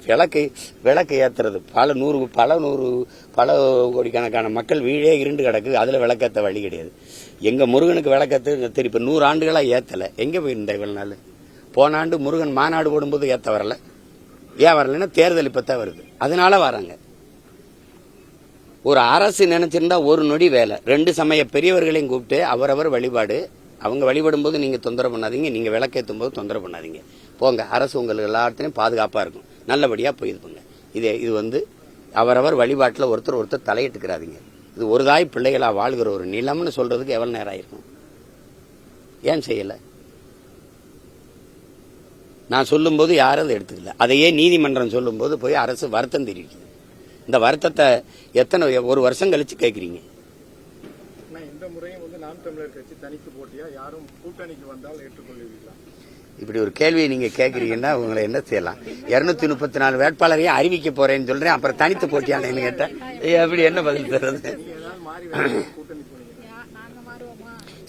விளக்கு ஏத்துறது பல கோடிக்கணக்கான மக்கள் வீடே இருண்டு கிடக்கு. அதுல விளக்கேற்ற வழி கிடையாது. எங்க முருகனுக்கு விளக்கேற்று திருப்பி 100 ஆண்டுகளா ஏத்தல. எங்க போயிருந்த இவ்வளவு நாள்? போன ஆண்டு முருகன் மாநாடு போடும்போது ஏத்த வரல. ஏன் வரலன்னா தேர்தல் இப்பதான் வருது, அதனால வராங்க. ஒரு அரசு நினைச்சிருந்தா ஒரு நொடி வேலை. 2 சமய பெரியவர்களையும் கூப்பிட்டு அவரவர் வழிபாடு, அவங்க வழிபடும் போது நீங்க தொந்தரவு பண்ணாதீங்க, நீங்க விளக்கேற்றும் போது தொந்தரவு பண்ணாதீங்க, போங்க. அரசு உங்களுக்கு எல்லாத்தையும் பாதுகாப்பா இருக்கும், நல்லபடியா போயிருப்போங்க. இது வந்து அவரவர் வழிபாட்டில் ஒருத்தர் தலையிட்டுக்கிறாதீங்க. இது ஒரு தாய் பிள்ளைகளா வாழ்கிற ஒரு நிலம்னு சொல்றதுக்கு எவ்வளவு நேரம் ஆயிருக்கும்? ஏன் செய்யல? நான் சொல்லும் போது யாரும் அதை எடுத்துக்கல. அதையே நீதிமன்றம் சொல்லும் போது போய் அரசு வருத்தம் தெரிவிக்குது. இந்த வருத்தத்தை எத்தனை ஒரு வருஷம் கழிச்சு கேட்கறீங்க? இந்த முறையும் வந்து நாம் தமிழர் கட்சி தனித்து போட்டியா, யாரும் கூட்டணிக்கு வந்தால் ஏற்றுக்கொள்வீங்களா? இப்படி ஒரு கேள்வியை நீங்க கேட்கறீங்கன்னா உங்களை என்ன செய்யலாம்? 234 வேட்பாளரையும் அறிவிக்க போறேன்னு சொல்றேன், அப்புறம் தனித்து போட்டியானு கேட்டேன். எப்படி என்ன பதில் தர்றது?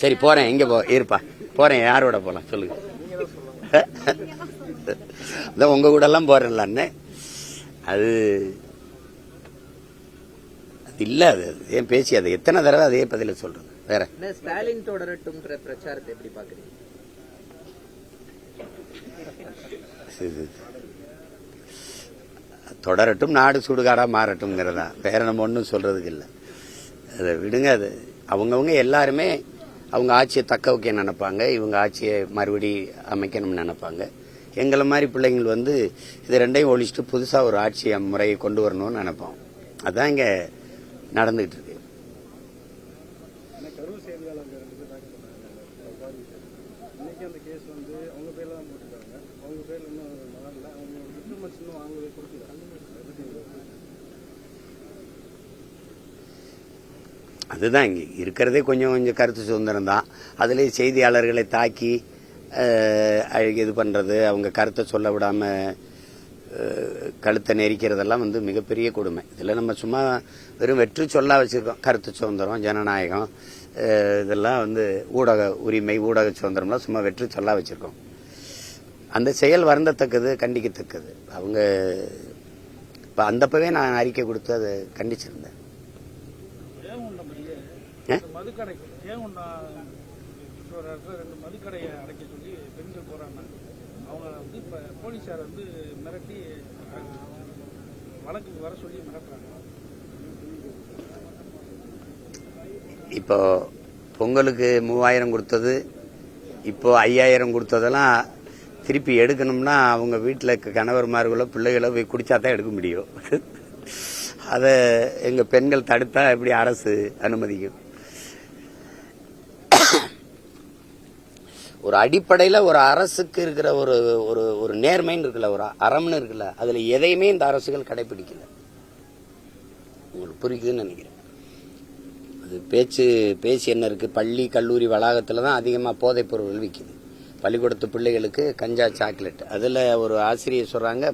சரி போறேன். எங்க இருப்பா போறேன். யாரோட போலாம் சொல்லுங்க. உங்க கூட எல்லாம் போறேன்லான்னு அது இல்ல. அது ஏன் பேசி அதை எத்தனை தடவை அதே பதில சொல்றது? வேற ஸ்டாலின் தொடரட்டும் பிரச்சாரத்தை எப்படி பாக்குறீங்க? தொடரட்டும், நாடு சுடுகாடா மாறட்டும்ங்கிறதா. வேற நம்ம ஒன்றும் சொல்றதுக்கு இல்லை. அதை விடுங்க. அது அவங்கவுங்க எல்லாருமே அவங்க ஆட்சியை தக்க வைக்க நினைப்பாங்க, இவங்க ஆட்சியை மறுபடி அமைக்கணும்னு நினைப்பாங்க. எங்களை மாதிரி பிள்ளைங்கள் வந்து இது ரெண்டையும் ஒழிச்சிட்டு புதுசா ஒரு ஆட்சி முறையை கொண்டு வரணும்னு நினைப்போம். அதான் இங்க நடந்துகிட்டு இருக்கு. அதுதான் இங்க இருக்கிறதே கொஞ்சம் கருத்து சுதந்திரம் தான். அதுலேயே செய்தியாளர்களை தாக்கி இது பண்றது, அவங்க கருத்தை சொல்ல விடாம கழுத்தை நெரிக்கிறதெல்லாம் வந்து மிகப்பெரிய கொடுமை. இதுல நம்ம சும்மா வெறும் வெற்றி சொல்லா வச்சிருக்கோம். கருத்து சுதந்திரம், ஜனநாயகம், இதெல்லாம் வந்து ஊடக உரிமை, ஊடக சுதந்திரம்லாம் சும்மா வெற்றி சொல்லா வச்சிருக்கோம். அந்த செயல் வருந்தத்தக்கது, கண்டிக்கத்தக்கது. அவங்க இப்ப அந்தப்பவே நான் அறிக்கை கொடுத்து அதை கண்டிச்சிருந்தேன். மதுக்கடையை அடைக்க சொல்லி பெண்கள் போறாங்க. அவங்க வந்து இப்ப போலீசார் வந்து மிரட்டி வழக்கு வர சொல்லி மிரட்டுறாங்க. இப்போ பொங்கலுக்கு 3000 கொடுத்தது, இப்போ 5000 கொடுத்ததெல்லாம் திருப்பி எடுக்கணும்னா அவங்க வீட்டில் கணவர்மார்களோ பிள்ளைகளோ போய் குடிச்சாதான் எடுக்க முடியும். அதை எங்க பெண்கள் தடுத்தா எப்படி அரசு அனுமதிக்கும்? ஒரு அடிப்படையில ஒரு அரசுக்கு இருக்கிற ஒரு நேர்மைன்னு இருக்குல்ல, ஒரு அறம்னு இருக்குல்ல, அதுல எதையுமே இந்த அரசுகள் கடைபிடிக்கல. உங்களுக்கு புரியுதுன்னு நினைக்கிறேன். அது பேச்சு என்ன இருக்கு? பள்ளி கல்லூரி வளாகத்துல தான் அதிகமா போதைப் பொருட்கள் விற்குது. பள்ளிக்கூடத்து பிள்ளைகளுக்கு கஞ்சா, சாக்லேட். அதுல ஒரு ஆசிரியர் சொல்றாங்க,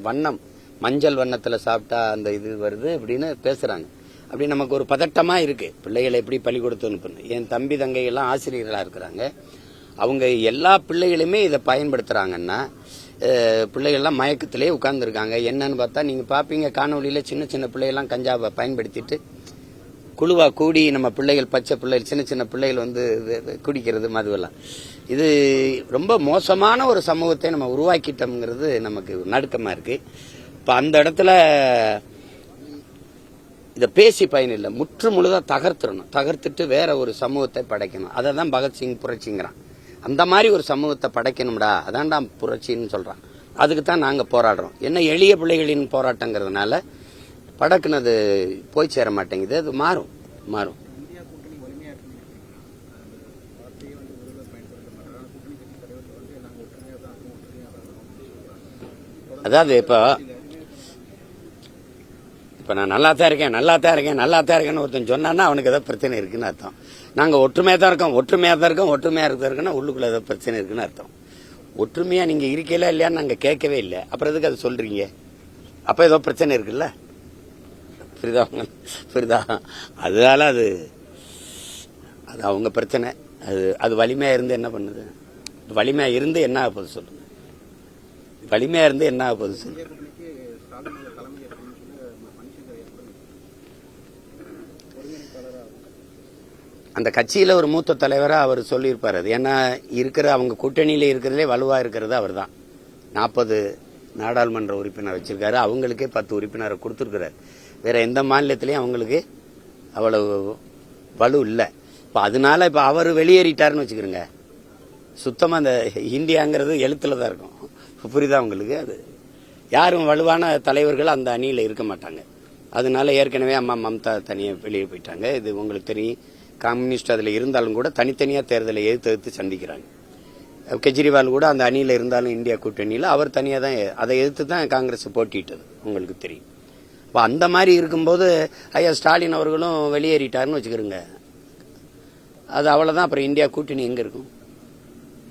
மஞ்சள் வண்ணத்துல சாப்பிட்டா அந்த இது வருது அப்படின்னு பேசுறாங்க. அப்படி நமக்கு ஒரு பதட்டமா இருக்கு. பிள்ளைகளை எப்படி பள்ளிக்கூடத்து அனுப்புறது? என் தம்பி தங்கை எல்லாம் ஆசிரியர்களா இருக்கிறாங்க. அவங்க எல்லா பிள்ளைகளுமே இதை பயன்படுத்துறாங்கன்னா பிள்ளைகள்லாம் மயக்கத்திலே உட்கார்ந்துருக்காங்க. என்னன்னு பார்த்தா நீங்க பாப்பீங்க காணொலியில சின்ன பிள்ளைகள்லாம் கஞ்சாவை பயன்படுத்திட்டு குழுவா கூடி நம்ம பிள்ளைகள், பச்சை பிள்ளைகள், சின்ன பிள்ளைகள் வந்து குடிக்கிறது, மதுவெல்லாம். இது ரொம்ப மோசமான ஒரு சமூகத்தை நம்ம உருவாக்கிட்டோம்ங்கிறது நமக்கு நடுக்கமா இருக்கு. இப்ப அந்த இடத்துல இத பேசி பயன் இல்லை. முற்று முழுதா தகர்த்துட்டு வேற ஒரு சமூகத்தை படைக்கணும். அதை தான் பகத்சிங் புரட்சிங்கிறான். அந்த மாதிரி ஒரு சமூகத்தை படைக்கணும்டா, அதான்டா புரட்சின்னு சொல்றான். அதுக்கு தான் நாங்க போராடுறோம். என்ன எளிய பிள்ளைகளின் போராட்டங்கிறதுனால படக்குனது போய் சேர மாட்டேங்குது. அது மாறும். அதாவது இப்ப நான் நல்லா தான் இருக்கேன்னு ஒருத்தன் சொன்னான்னா அவனுக்கு ஏதோ பிரச்சனை இருக்குன்னு அர்த்தம். நாங்க ஒற்றுமையா தான் இருக்கோம். உள்ளுக்குள்ள ஏதோ பிரச்சனை இருக்குன்னு அர்த்தம். ஒற்றுமையா நீங்க இருக்கல இல்லையான்னு நாங்க கேட்கவே இல்லை. அப்புறம் எதுக்கு அது சொல்றீங்க? அப்ப ஏதோ பிரச்சனை இருக்குல்ல, புரியுதா? அதனால அது அவங்க பிரச்சனை. அது வலிமையா இருந்து என்ன பண்ணுது? வலிமையா இருந்து என்ன ஆக போகுது சொல்லுங்க? வலிமையா இருந்து என்ன ஆக போகுது சொல்லுங்க? ஸ்டாலின் தலைமை ஏற்கனவே மணிசங்கர் ஒருங்கிணைப்பாளராக அந்த கட்சியில ஒரு மூத்த தலைவரா அவர் சொல்லியிருப்பாரு. அது ஏன்னா இருக்கிற அவங்க கூட்டணியில இருக்கிறதுலே வலுவா இருக்கிறது அவர் தான். 40 நாடாளுமன்ற உறுப்பினர் வச்சிருக்காரு. அவங்களுக்கே 10 உறுப்பினரை கொடுத்துருக்கிறார். வேற எந்த மாநிலத்திலயும் அவங்களுக்கு அவ்வளவு வலு இல்லை. இப்ப அதனால இப்ப அவர் வெளியேறிட்டாருன்னு வச்சுக்கிறோங்க, சுத்தமா அந்த இந்தியாங்கிறது எழுத்துல தான் இருக்கும். புரியுதா உங்களுக்கு? அது யாரும் வலுவான தலைவர்கள் அந்த அணியில இருக்க மாட்டாங்க. அதனால ஏற்கனவே அம்மா மம்தா தனியா வெளியே போயிட்டாங்க. இது உங்களுக்கு தெரியும். கம்யூனிஸ்ட் அதுல இருந்தாலும் கூட தனித்தனியா தேர்தலை எதிர்த்து சந்திக்கிறாங்க. கெஜ்ரிவால் கூட அந்த அணியில இருந்தாலும் இந்தியா கூட்டணியில அவர் தனியா தான் அதை எதிர்த்து தான் காங்கிரஸ் போட்டிட்டது, உங்களுக்கு தெரியும். இப்ப அந்த மாதிரி இருக்கும்போது ஐயா ஸ்டாலின் அவர்களும் வெளியேறிட்டாருன்னு வச்சுக்கிறோங்க, அது அவ்வளவுதான். அப்புறம் இந்தியா கூட்டணி எங்க இருக்கும்?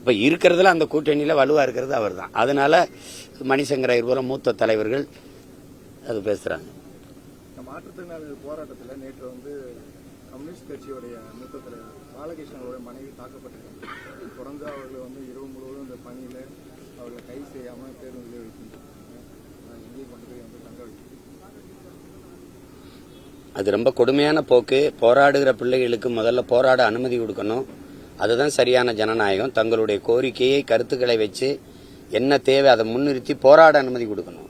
இப்ப இருக்கிறதுல அந்த கூட்டணியில வலுவா இருக்கிறது அவர் தான். அதனால மணிசங்கர் ஐயர் போல மூத்த தலைவர்கள் அது பேசுறாங்க. மாற்றுத்திறனாளிகள் போராட்டத்தில் நேற்று கம்யூனிஸ்ட் கட்சியுடைய மூத்த தலைவர் பாலகிருஷ்ணனுடைய மனைவி தாக்கப்பட்டிருக்காங்க. தொடர்ந்து அவர்கள் இரவு முழுவதும் இந்த பணியில அவர்களை கைது செய்யாமல் பேருந்திலே வைக்கின்றாங்க. இங்கே கொண்டு போய் தங்க வைக்கிறது அது ரொம்ப கொடுமையான போக்கு. போராடுகிற பிள்ளைகளுக்கு முதல்ல போராட அனுமதி கொடுக்கணும். அதுதான் சரியான ஜனநாயகம். தங்களுடைய கோரிக்கையை கருத்துக்களை வச்சு என்ன தேவை அதை முன்னிறுத்தி போராட அனுமதி கொடுக்கணும்.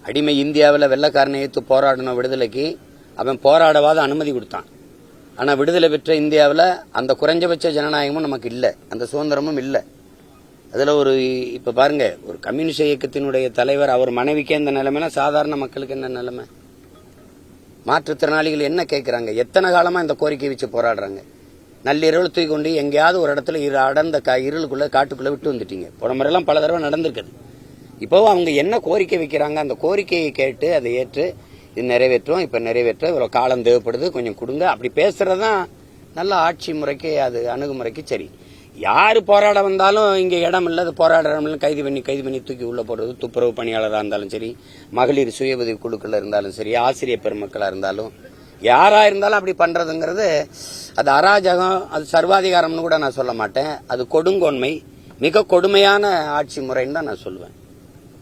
அடிமை இந்தியாவில் வெள்ளக்காரனை ஏற்று போராடணும் விடுதலைக்கு, அவன் போராடவாத அனுமதி கொடுத்தான். ஆனா விடுதலை பெற்ற இந்தியாவில் அந்த குறைஞ்சபட்ச ஜனநாயகமும் நமக்கு இல்லை, அந்த சுதந்திரமும் இல்லை. அதுல இப்ப பாருங்க, ஒரு கம்யூனிஸ்ட் இயக்கத்தினுடைய தலைவர் அவர் மனைவிக்கே இந்த நிலைமைனா சாதாரண மக்களுக்கு என்ன நிலைமை? மாற்றுத்திறனாளிகள் என்ன கேட்கிறாங்க? எத்தனை காலமா இந்த கோரிக்கை வச்சு போராடுறாங்க? நள்ளிரவு தூக்கி கொண்டு எங்கேயாவது ஒரு இடத்துல அடர்ந்த இருளுக்குள்ள காட்டுக்குள்ள விட்டு வந்துட்டீங்க. போன முறையெல்லாம் பல தடவை நடந்திருக்குது. இப்போ அவங்க என்ன கோரிக்கை வைக்கிறாங்க, அந்த கோரிக்கையை கேட்டு அதை ஏற்று இது நிறைவேற்றும், இப்ப நிறைவேற்ற இவ்வளவு காலம் தேவைப்படுது, கொஞ்சம் கொடுங்க, அப்படி பேசுறதுதான் நல்ல ஆட்சி முறைக்கு, அது அணுகுமுறைக்கு சரி. யாரு போராட வந்தாலும் இங்க இடம் இல்ல, போராடுறவங்களும் கைது பண்ணி தூக்கி உள்ள போடுறது, துப்புரவு பணியாளராக இருந்தாலும் சரி, மகளிர் சுய உதவி குழுக்கள் இருந்தாலும் சரி, ஆசிரியர் பெருமக்களா இருந்தாலும், யாரா இருந்தாலும் அப்படி பண்றதுங்கிறது அது அராஜகம், அது சர்வாதிகாரம்னு கூட நான் சொல்ல மாட்டேன். அது கொடுங்கோன்மை, மிக கொடுமையான ஆட்சி முறைன்னு தான் நான் சொல்லுவேன்.